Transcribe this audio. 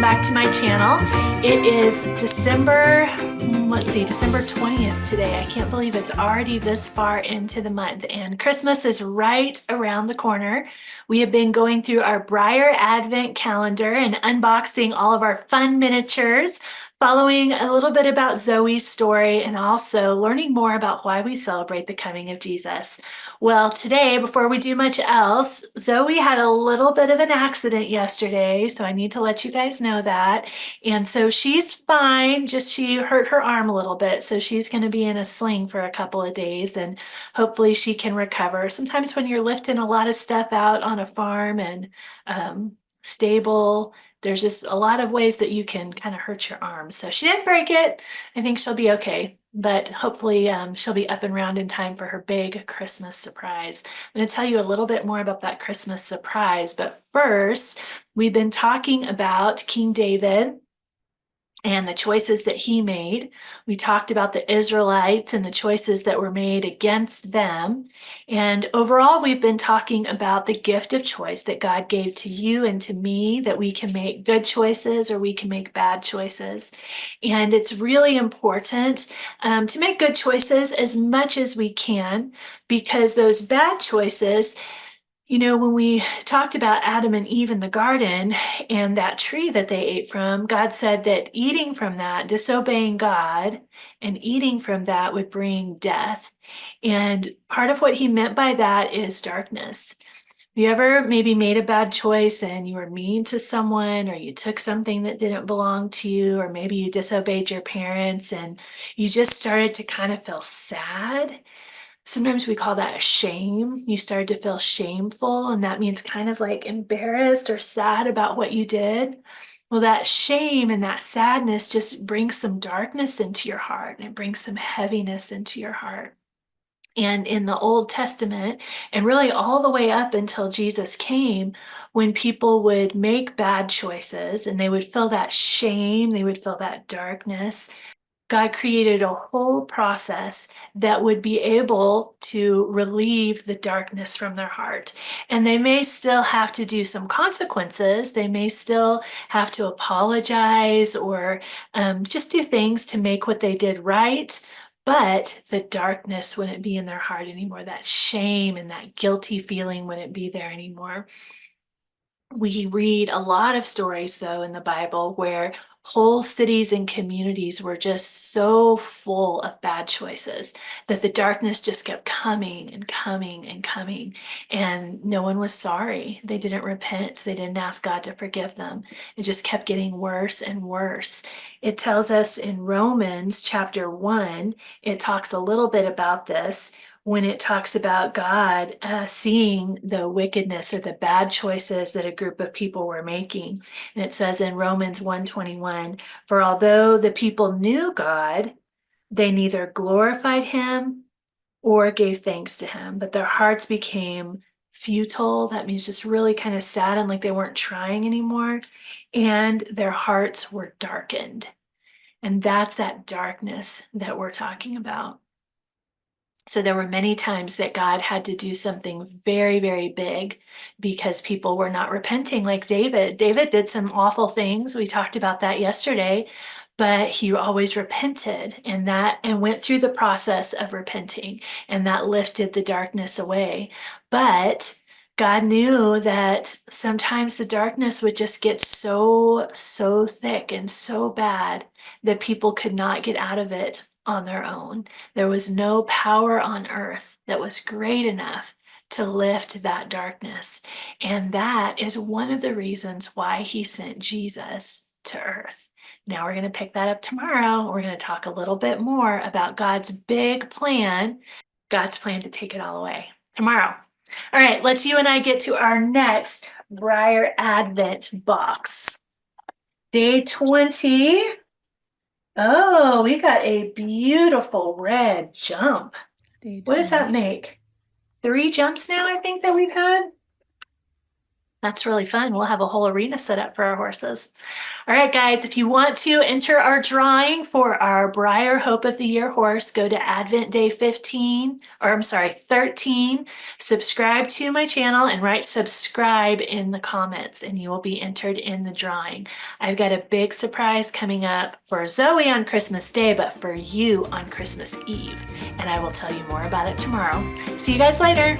back to my channel. It is December 20th today. I can't believe it's already this far into the month, and Christmas is right around the corner. We have been going through our Breyer Advent calendar and unboxing all of our fun miniatures, following a little bit about Zoe's story, and also learning more about why we celebrate the coming of Jesus. Well, today, before we do much else, Zoe had a little bit of an accident yesterday, so I need to let you guys know that. And so she's fine, just she hurt her arm a little bit, so she's going to be in a sling for a couple of days, and hopefully she can recover. Sometimes when you're lifting a lot of stuff out on a farm and stable, there's just a lot of ways that you can kind of hurt your arm. So she didn't break it. I think she'll be okay, but hopefully she'll be up and round in time for her big Christmas surprise. I'm going to tell you a little bit more about that Christmas surprise, but first, we've been talking about King David and the choices that he made. We talked about the Israelites and the choices that were made against them. And overall, we've been talking about the gift of choice that God gave to you and to me, that we can make good choices or we can make bad choices. And it's really important to make good choices as much as we can, because those bad choices, when we talked about Adam and Eve in the garden and that tree that they ate from, God said that eating from that, disobeying God, and eating from that would bring death. And part of what he meant by that is darkness. You ever maybe made a bad choice and you were mean to someone, or you took something that didn't belong to you, or maybe you disobeyed your parents and you just started to kind of feel sad? Sometimes we call that a shame. You started to feel shameful, and that means kind of like embarrassed or sad about what you did. Well, that shame and that sadness just brings some darkness into your heart, and it brings some heaviness into your heart. And in the Old Testament, and really all the way up until Jesus came, when people would make bad choices and they would feel that shame, they would feel that darkness, God created a whole process that would be able to relieve the darkness from their heart. And they may still have to do some consequences. They may still have to apologize or just do things to make what they did right. But the darkness wouldn't be in their heart anymore. That shame and that guilty feeling wouldn't be there anymore. We read a lot of stories, though, in the Bible where whole cities and communities were just so full of bad choices that the darkness just kept coming and coming and coming, and no one was sorry. They didn't repent. They didn't ask God to forgive them. It just kept getting worse and worse. It tells us in Romans chapter 1, it talks a little bit about this when it talks about God seeing the wickedness or the bad choices that a group of people were making. And it says in Romans 1:21, for although the people knew God, they neither glorified him or gave thanks to him, but their hearts became futile. That means just really kind of sad and like they weren't trying anymore. And their hearts were darkened. And that's that darkness that we're talking about. So there were many times that God had to do something very, very big because people were not repenting, like David. David did some awful things. We talked about that yesterday, but he always repented and went through the process of repenting, and that lifted the darkness away. But God knew that sometimes the darkness would just get so, so thick and so bad that people could not get out of it on their own. There was no power on earth that was great enough to lift that darkness. And that is one of the reasons why he sent Jesus to earth. Now we're going to pick that up tomorrow. We're going to talk a little bit more about God's big plan, God's plan to take it all away tomorrow. All right, let's you and I get to our next Breyer Advent box. Day 20. Oh, we got a beautiful red jump. Day What does that 20. make? 3 jumps now, I think, that we've had? That's really fun. We'll have a whole arena set up for our horses. All right, guys, if you want to enter our drawing for our Breyer Hope of the Year horse, go to Advent Day 15, or I'm sorry, 13, subscribe to my channel and write subscribe in the comments and you will be entered in the drawing. I've got a big surprise coming up for Zoe on Christmas Day, but for you on Christmas Eve. And I will tell you more about it tomorrow. See you guys later.